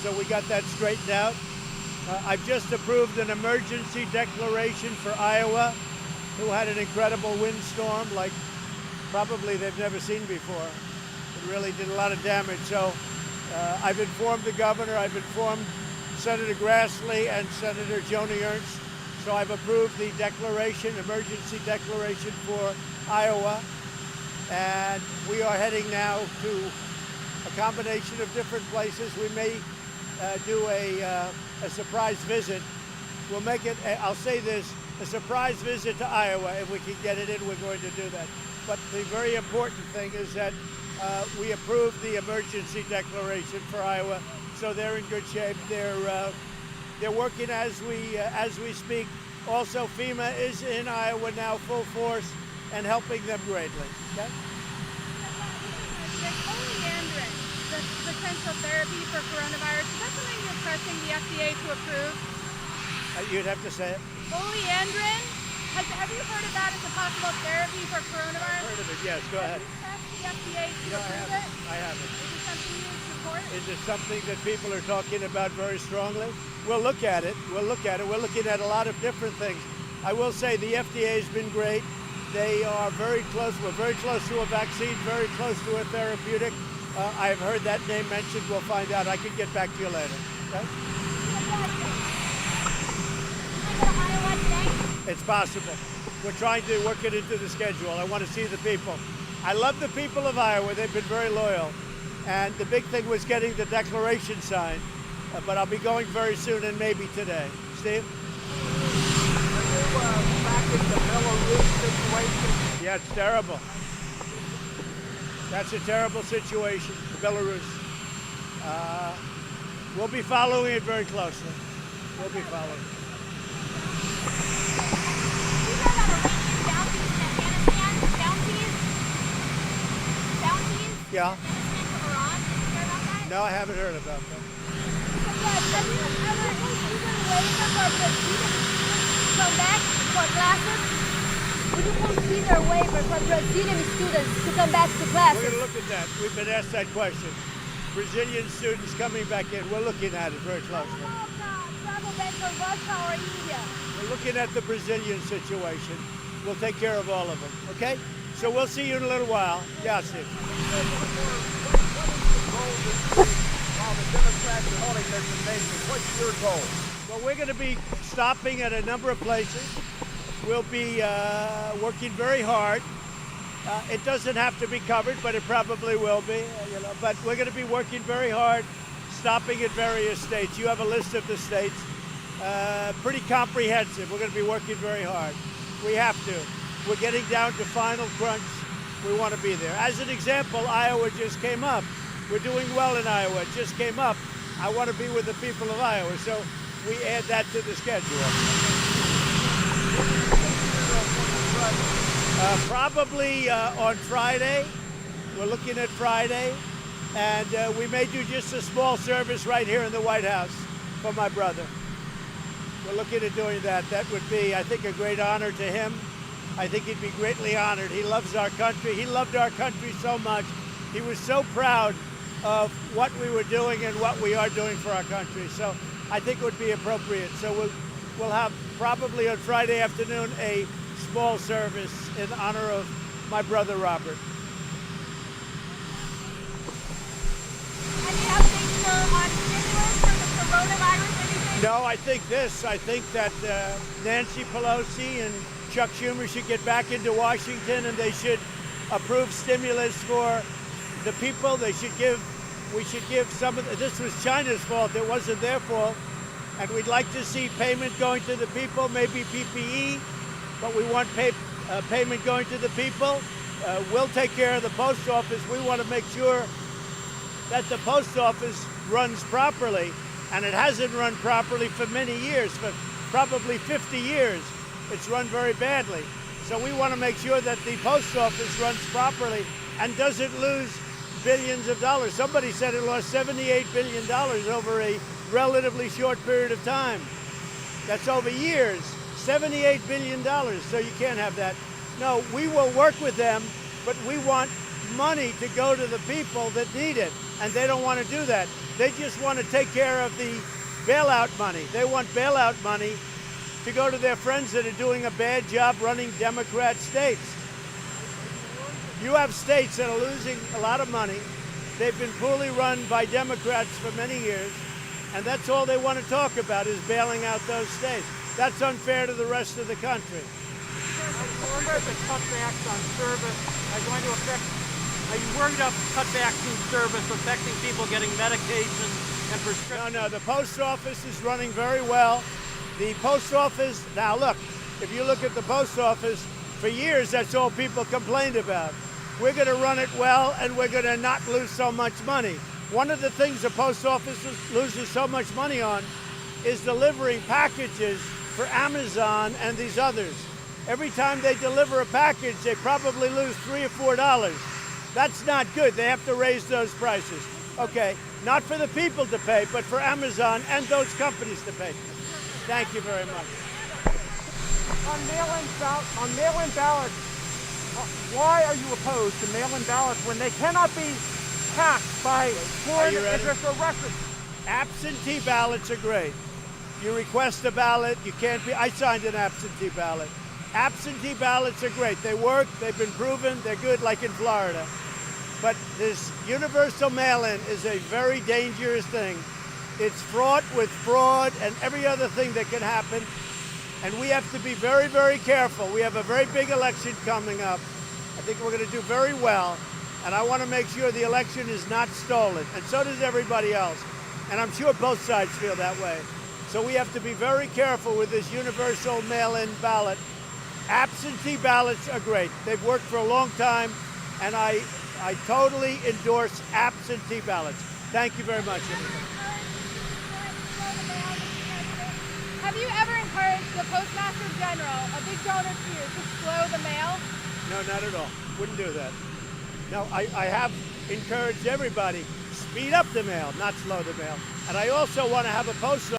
So we got that straightened out. I've just approved an emergency declaration for Iowa, who had an incredible windstorm like probably they've never seen before. It really did a lot of damage. So I've informed the governor, I've informed Senator Grassley and Senator Joni Ernst. So I've approved the declaration, emergency declaration for Iowa. And we are heading now to a combination of different places. We may do a surprise visit. We'll make it, I'll say this, a surprise visit to Iowa. If we can get it in, we're going to do that. But the very important thing is that we approved the emergency declaration for Iowa, so they're in good shape. They're working as we speak. Also, FEMA is in Iowa now, full force, and helping them greatly. Okay? Oleandrin, the potential therapy for coronavirus, is that something you're pressing the FDA to approve? You'd have to say it. Oleandrin, have you heard of that as a possible therapy for coronavirus? I've heard of it, yes. Go ahead. Have you pressed the FDA to approve it? I haven't. Is it something you would support? Is it something that people are talking about very strongly? We'll look at it. We'll look at it. We're looking at a lot of different things. I will say the FDA has been great. They are very close. We're very close to a vaccine, very close to a therapeutic. I've heard that name mentioned. We'll find out. I can get back to you later. Okay? It's possible. We're trying to work it into the schedule. I want to see the people. I love the people of Iowa. They've been very loyal. And the big thing was getting the declaration signed. But I'll be going very soon and maybe today. Steve? Back in the Belarus situation? Yeah, it's terrible. That's a terrible situation, Belarus. We'll be following it very closely. We'll be following it. Yeah. No, I haven't heard about that. Have you ever come back for classes? Would you consider a waiver for Brazilian students to come back to We're classes? going to look at that. We've been asked that question. Brazilian students coming back in. We're looking at it very closely. What about travel ban for Russia or India? We're looking at the Brazilian situation. We'll take care of all of them. Okay? So we'll see you in a little while. Yeah, Steve. While the Democrats are holding their convention, what's your goal? Well, we're going to be stopping at a number of places. We'll be working very hard. It doesn't have to be covered, but it probably will be. But we're going to be working very hard, stopping at various states. You have a list of the states, pretty comprehensive. We're going to be working very hard. We have to. We're getting down to final crunch. We want to be there. As an example, Iowa just came up. We're doing well in Iowa. It just came up. I want to be with the people of Iowa, so we add that to the schedule. Probably on Friday. We're looking at Friday, and we may do just a small service right here in the White House for my brother. We're looking at doing that. That would be, I think, a great honor to him. I think he'd be greatly honored. He loves our country. He loved our country so much. He was so proud of what we were doing and what we are doing for our country. So I think it would be appropriate. So we'll have probably on Friday afternoon a small service in honor of my brother Robert. Any updates on stimulus for the coronavirus? Anything? No, I think that Nancy Pelosi and Chuck Schumer should get back into Washington and they should approve stimulus for the people. We should give some of this was China's fault. It wasn't their fault. And we'd like to see payment going to the people, maybe PPE, but we want payment going to the people. We'll take care of the post office. We want to make sure that the post office runs properly, and it hasn't run properly for many years, for probably 50 years. It's run very badly. So we want to make sure that the post office runs properly and doesn't lose billions of dollars. Somebody said it lost $78 billion over a relatively short period of time. That's over years. $78 billion, so you can't have that. No, we will work with them, but we want money to go to the people that need it, and they don't want to do that. They just want to take care of the bailout money. They want bailout money to go to their friends that are doing a bad job running Democrat states. You have states that are losing a lot of money. They've been poorly run by Democrats for many years, and that's all they want to talk about is bailing out those states. That's unfair to the rest of the country. I wonder if the cutbacks on service are going to affect, are you worried about cutbacks in service affecting people getting medication and prescriptions? No, the post office is running very well. The post office, now look, if you look at the post office, for years that's all people complained about. We're going to run it well, and we're going to not lose so much money. One of the things the post office loses so much money on is delivering packages for Amazon and these others. Every time they deliver a package, they probably lose $3 or $4. That's not good. They have to raise those prices. Okay, not for the people to pay, but for Amazon and those companies to pay. Thank you very much. On mail-in ballots, why are you opposed to mail-in ballots when they cannot be hacked by foreign interests or Russians? Absentee ballots are great. You request a ballot, you can't be, I signed an absentee ballot. Absentee ballots are great. They work, they've been proven, they're good like in Florida. But this universal mail-in is a very dangerous thing. It's fraught with fraud and every other thing that can happen. And we have to be very, very careful. We have a very big election coming up. I think we're going to do very well. And I want to make sure the election is not stolen. And so does everybody else. And I'm sure both sides feel that way. So we have to be very careful with this universal mail-in ballot. Absentee ballots are great. They've worked for a long time. And I totally endorse absentee ballots. Thank you very much, everybody. Have you ever encouraged the Postmaster General, a big donor to you, to slow the mail? No, not at all. Wouldn't do that. No, I have encouraged everybody, speed up the mail, not slow the mail. And I also want to have a post